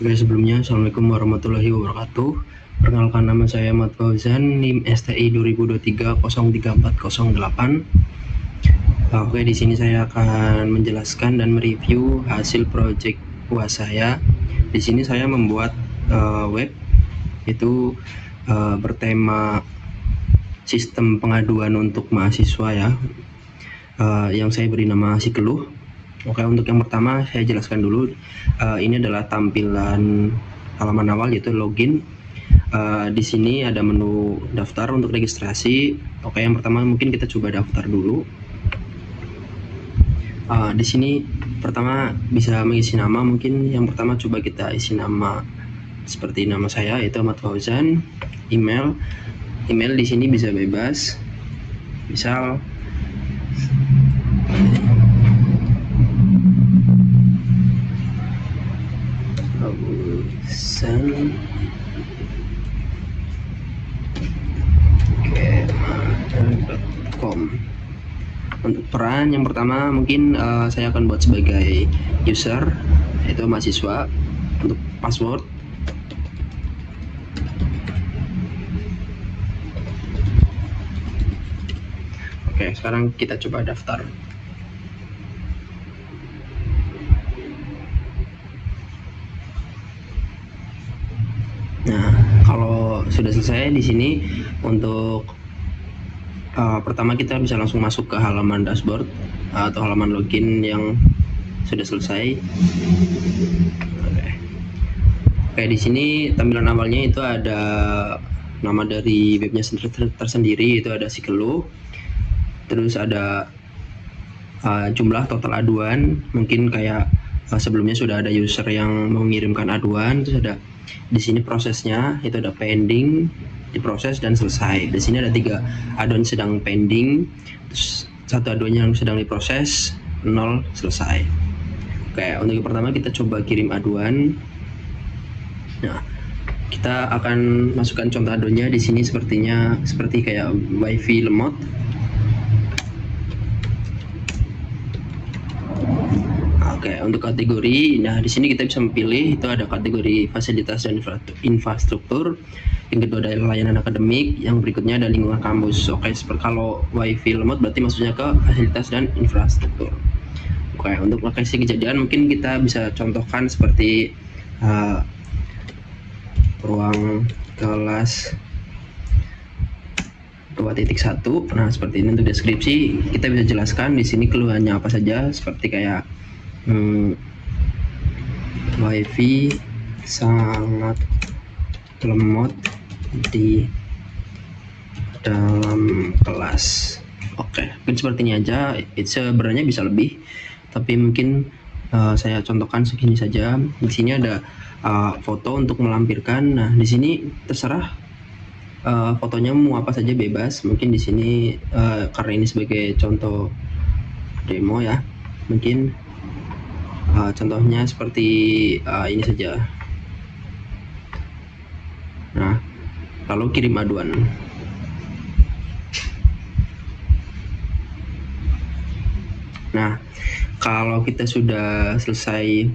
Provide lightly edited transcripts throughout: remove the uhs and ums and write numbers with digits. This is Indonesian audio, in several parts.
Oke, sebelumnya Assalamualaikum warahmatullahi wabarakatuh. Perkenalkan, nama saya Ahmad Fauzan, NIM STI 2023 03408. Oke, di sini saya akan menjelaskan dan mereview hasil project UAS saya. Di sini saya membuat web itu bertema sistem pengaduan untuk mahasiswa ya, yang saya beri nama Si Keluh. Oke, untuk yang pertama saya jelaskan dulu. Ini adalah tampilan halaman awal, yaitu login. Di sini ada menu daftar untuk registrasi. Oke, yang pertama mungkin kita coba daftar dulu. Di sini pertama bisa mengisi nama. Mungkin yang pertama coba kita isi nama seperti nama saya, yaitu Ahmad Fauzan. Email di sini bisa bebas. Misal fauzan@gmail.com. Untuk peran yang pertama mungkin saya akan buat sebagai user, yaitu mahasiswa. Untuk password, oke, sekarang kita coba daftar. Nah, kalau sudah selesai di sini, untuk pertama kita bisa langsung masuk ke halaman dashboard atau halaman login yang sudah selesai. Oke, di sini tampilan awalnya itu ada nama dari webnya tersendiri, itu ada Si Keluh. Terus ada jumlah total aduan, mungkin kayak sebelumnya sudah ada user yang mengirimkan aduan. Terus ada di sini prosesnya, itu ada pending, diproses, dan selesai. Di sini ada 3 aduan sedang pending, terus 1 aduan yang sedang diproses, 0 selesai. Oke, untuk yang pertama kita coba kirim aduan. Nah, kita akan masukkan contoh aduannya di sini, seperti kayak WiFi lemot. Oke, untuk kategori, nah di sini kita bisa memilih, itu ada kategori fasilitas dan infrastruktur. Yang kedua ada layanan akademik, yang berikutnya ada lingkungan kampus. Oke, seperti kalau WiFi lemot berarti maksudnya ke fasilitas dan infrastruktur. Oke, untuk lokasi kejadian mungkin kita bisa contohkan seperti ruang kelas 2.1. Nah, seperti ini. Untuk deskripsi kita bisa jelaskan di sini keluhannya apa saja, seperti kayak WiFi sangat lemot di dalam kelas. Oke, mungkin seperti ini aja. Sebenarnya bisa lebih, tapi mungkin saya contohkan segini saja. Di sini ada foto untuk melampirkan. Nah, di sini terserah fotonya mau apa saja, bebas. Mungkin di sini karena ini sebagai contoh demo ya, mungkin contohnya seperti ini saja. Nah, lalu kirim aduan. Nah, kalau kita sudah selesai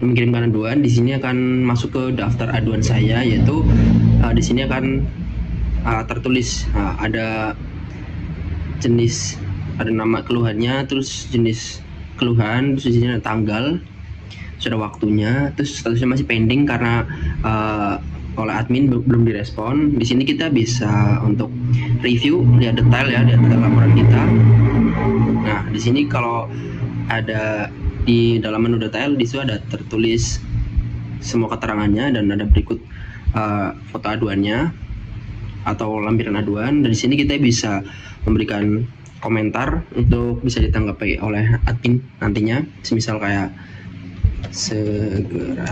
mengirimkan aduan, di sini akan masuk ke daftar aduan saya, yaitu di sini akan tertulis ada jenis, ada nama keluhannya, terus jenis keluhan, terus di sini ada tanggal, sudah waktunya, terus statusnya masih pending karena oleh admin belum direspon. Di sini kita bisa untuk review, lihat detail ya, lihat detail laporan kita. Nah, di sini kalau ada di dalam menu detail, di situ ada tertulis semua keterangannya dan ada berikut foto aduannya atau lampiran aduan. Dan di sini kita bisa memberikan komentar untuk bisa ditanggapi oleh admin nantinya, semisal kayak segera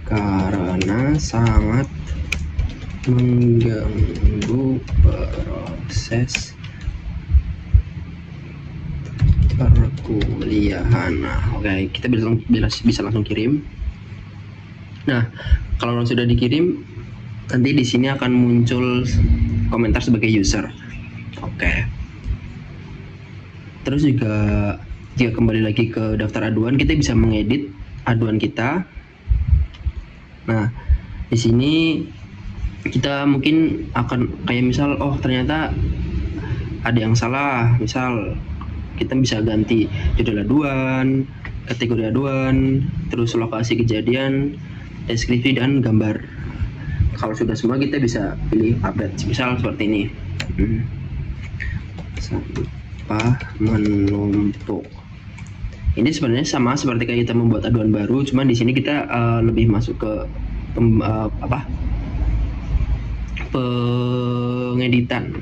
karena sangat mengganggu proses perkuliahan. Nah, oke, kita bisa langsung kirim. Nah, kalau sudah dikirim, nanti di sini akan muncul komentar sebagai user. Oke. Terus juga jika kembali lagi ke daftar aduan, kita bisa mengedit aduan kita. Nah, di sini kita mungkin akan kayak misal, oh ternyata ada yang salah, misal kita bisa ganti judul aduan, kategori aduan, terus lokasi kejadian, deskripsi, dan gambar. Kalau sudah semua, kita bisa pilih update, misal seperti ini. Sampah menumpuk. Ini sebenarnya sama seperti kayak kita membuat aduan baru, cuman di sini kita lebih masuk ke pengeditan.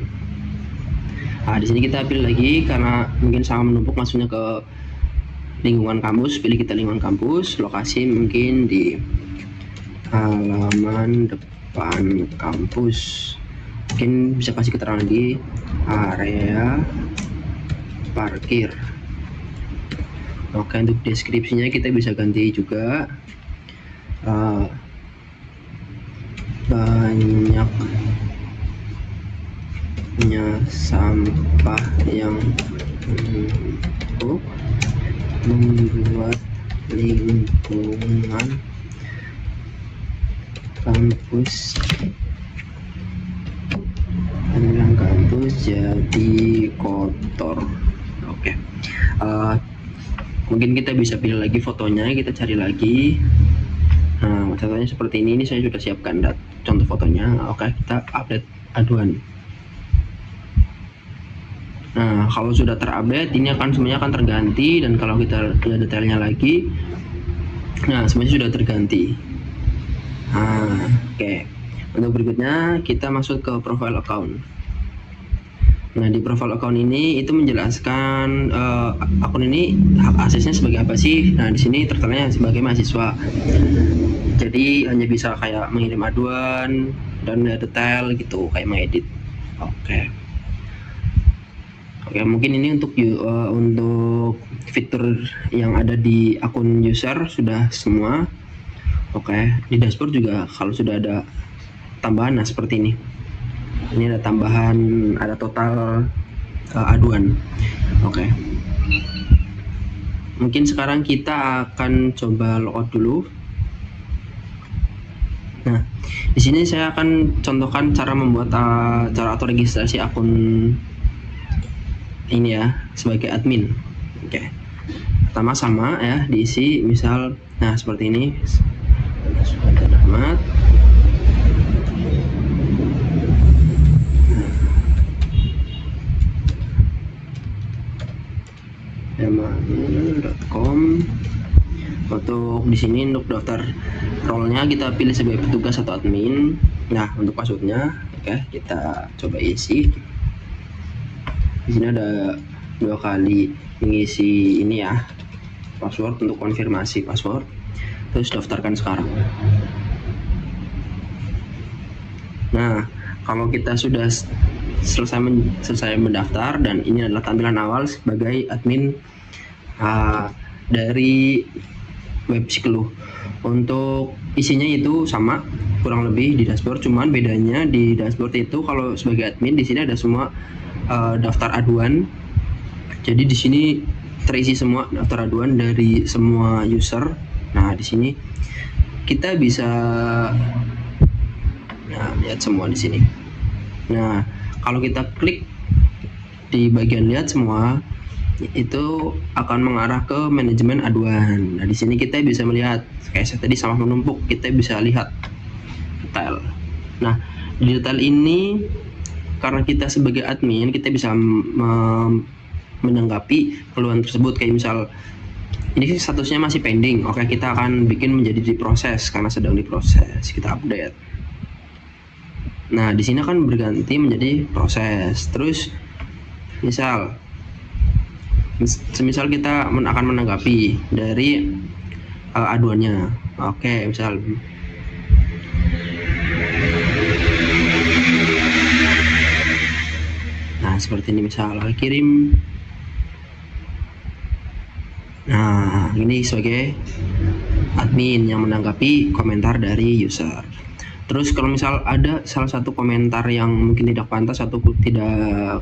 Nah, di sini kita pilih lagi karena mungkin sama menumpuk, masuknya ke lingkungan kampus, pilih kita lingkungan kampus, lokasi mungkin di halaman depan kampus. Mungkin bisa kasih keterangan lagi, area parkir. Oke, untuk deskripsinya kita bisa ganti juga banyaknya sampah yang membuat lingkungan kampus jadi kotor. Oke. Mungkin kita bisa pilih lagi fotonya, kita cari lagi. Nah, contohnya seperti ini saya sudah siapkan contoh fotonya. Oke, kita update aduan. Nah, kalau sudah terupdate, ini semuanya akan terganti, dan kalau kita lihat detailnya lagi, nah semuanya sudah terganti. Nah, oke. Untuk berikutnya kita masuk ke profile account. Nah, di profile account ini itu menjelaskan akun ini hak aksesnya sebagai apa sih. Nah, di sini tertera sebagai mahasiswa. Jadi hanya bisa kayak mengirim aduan dan detail gitu, kayak mengedit. Oke, mungkin ini untuk fitur yang ada di akun user sudah semua. Oke, di dashboard juga kalau sudah ada tambahan, nah seperti ini. Ini ada tambahan, ada total aduan. Oke. Mungkin sekarang kita akan coba logout dulu. Nah, di sini saya akan contohkan cara membuat cara atau registrasi akun ini ya sebagai admin. Oke. Pertama sama ya, diisi misal, nah seperti ini. Ahmad. gmail.com. Untuk di sini untuk daftar role-nya kita pilih sebagai petugas atau admin. Nah, untuk passwordnya, oke, kita coba isi. Di sini ada 2 kali mengisi ini ya, password untuk konfirmasi password. Terus daftarkan sekarang. Nah, kalau kita sudah selesai mendaftar, dan ini adalah tampilan awal sebagai admin dari web Psikluh. Untuk isinya itu sama kurang lebih di dashboard, cuman bedanya di dashboard itu kalau sebagai admin di sini ada semua daftar aduan. Jadi di sini terisi semua daftar aduan dari semua user. Nah, di sini kita bisa lihat semua di sini. Nah, kalau kita klik di bagian lihat semua, itu akan mengarah ke manajemen aduan. Nah, di sini kita bisa melihat kayak saya tadi sampah menumpuk, kita bisa lihat detail. Nah, di detail ini karena kita sebagai admin, kita bisa menanggapi keluhan tersebut, kayak misal ini statusnya masih pending. Oke, kita akan bikin menjadi diproses karena sedang diproses. Kita update. Nah, di sini akan berganti menjadi proses. Terus semisal kita akan menanggapi dari aduannya. Oke, misal nah seperti ini, misal kirim. Nah, ini sebagai admin yang menanggapi komentar dari user. Terus kalau misal ada salah satu komentar yang mungkin tidak pantas atau tidak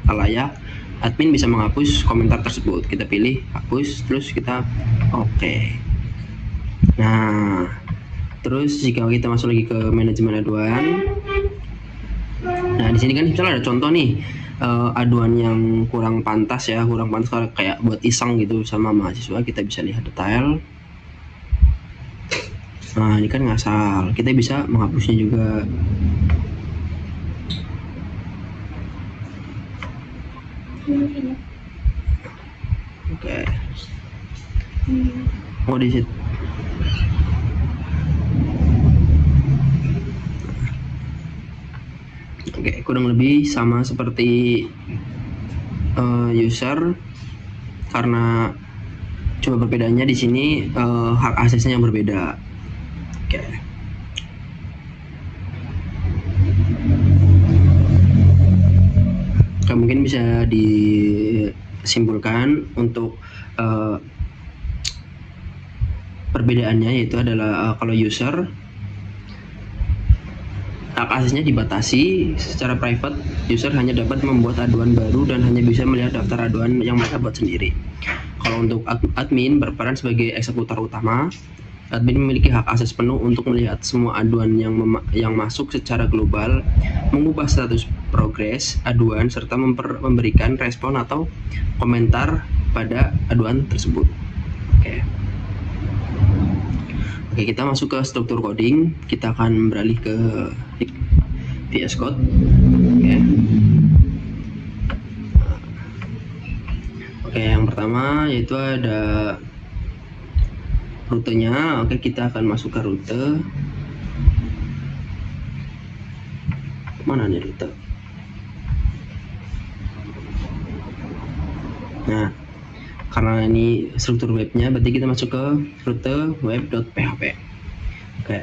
layak, admin bisa menghapus komentar tersebut. Kita pilih hapus, terus kita oke. Nah, terus jika kita masuk lagi ke manajemen aduan, nah di sini kan misalnya ada contoh nih, aduan yang kurang pantas kayak buat iseng gitu sama mahasiswa, kita bisa lihat detail. Nah ini kan ngasal, kita bisa menghapusnya juga. Oke. Oh di situ. Oke, kurang lebih sama seperti user, karena cuma perbedaannya di sini hak aksesnya yang berbeda. Oke. Mungkin bisa disimpulkan untuk perbedaannya, yaitu adalah kalau user hak aksesnya dibatasi secara private, user hanya dapat membuat aduan baru dan hanya bisa melihat daftar aduan yang mereka buat sendiri. Kalau untuk admin berperan sebagai eksekutor utama, admin memiliki hak akses penuh untuk melihat semua aduan yang masuk secara global, mengubah status progres aduan, serta memberikan respon atau komentar pada aduan tersebut. Oke, kita masuk ke struktur coding. Kita akan beralih ke VS Code. Oke, yang pertama yaitu ada rutenya. Oke, kita akan masuk ke rute. Mana nih rute? Nah, karena ini struktur webnya, berarti kita masuk ke rute web.php. Oke.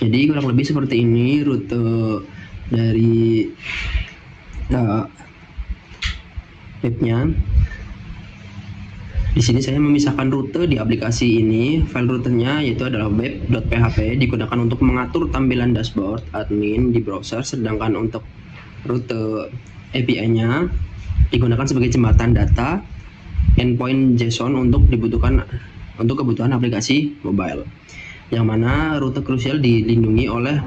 Jadi kurang lebih seperti ini rute dari webnya. Di sini saya memisahkan rute di aplikasi ini. File rutenya yaitu adalah web.php, digunakan untuk mengatur tampilan dashboard admin di browser, sedangkan untuk rute API-nya digunakan sebagai jembatan data endpoint JSON untuk kebutuhan aplikasi mobile, yang mana rute krusial dilindungi oleh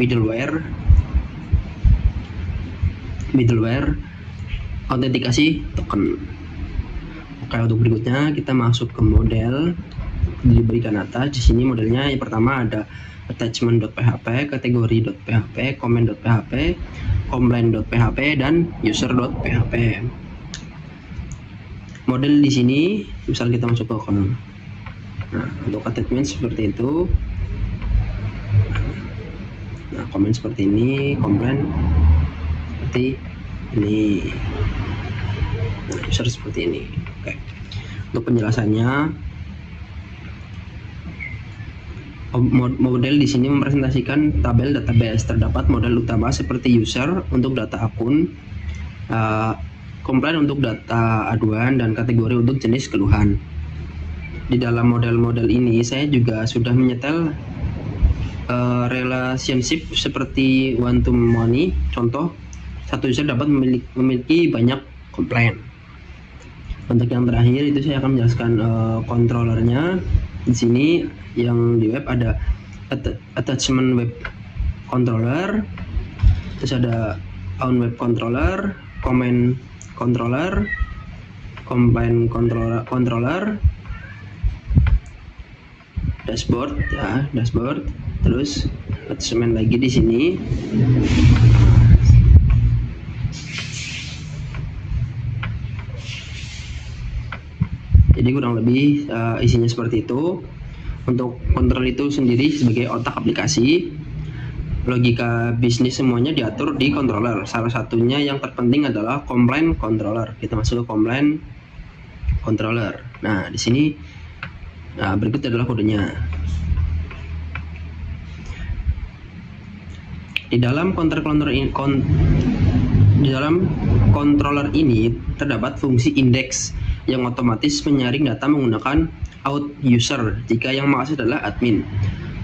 middleware autentikasi token. Oke, untuk berikutnya kita masuk ke model diberikan atas. Di sini modelnya yang pertama ada attachment.php, kategori.php, comment.php, complaint.php, dan user.php. Model di sini, misal kita masuk ke comment. Nah, untuk attachment seperti itu. Nah, comment seperti ini, complaint seperti ini. Nah, user seperti ini. Oke. Untuk penjelasannya, model di sini merepresentasikan tabel database. Terdapat model utama seperti user untuk data akun, komplain untuk data aduan, dan kategori untuk jenis keluhan. Di dalam model-model ini saya juga sudah menyetel relationship seperti one to many. Contoh, satu user dapat memiliki banyak komplain. Untuk yang terakhir itu saya akan menjelaskan controllernya. Di sini yang di web ada attachment web controller, terus ada on web controller, comment controller, combine controller, dashboard ya, dashboard, terus attachment lagi di sini. Jadi kurang lebih isinya seperti itu. Untuk kontrol itu sendiri sebagai otak aplikasi. Logika bisnis semuanya diatur di controller. Salah satunya yang terpenting adalah complaint controller. Kita masuk ke complaint controller. Nah, di sini berikut adalah kodenya. Di dalam controller ini terdapat fungsi index yang otomatis menyaring data menggunakan out user jika yang mengakses adalah admin.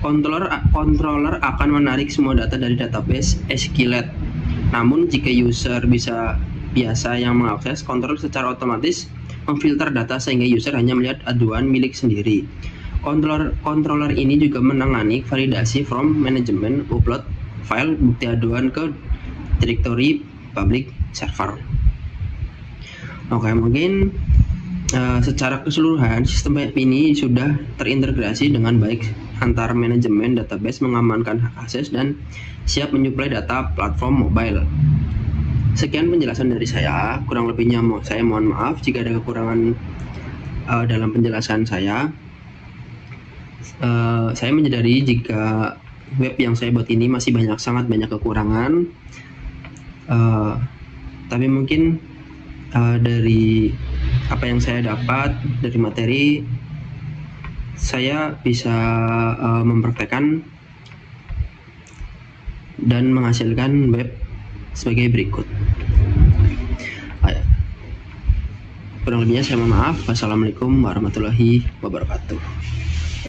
Controller akan menarik semua data dari database SQLite Namun jika user biasa yang mengakses, controller secara otomatis memfilter data sehingga user hanya melihat aduan milik sendiri. Controller ini juga menangani validasi from management, upload file bukti aduan ke directory public server. Oke, mungkin secara keseluruhan sistem web ini sudah terintegrasi dengan baik antar manajemen database, mengamankan hak akses, dan siap menyuplai data platform mobile. Sekian penjelasan dari saya, kurang lebihnya saya mohon maaf jika ada kekurangan dalam penjelasan saya. Saya menyadari jika web yang saya buat ini masih sangat banyak kekurangan, tapi mungkin dari apa yang saya dapat dari materi, saya bisa mempraktekkan dan menghasilkan web sebagai berikut. Kurang lebihnya saya mohon maaf. Wassalamualaikum warahmatullahi wabarakatuh.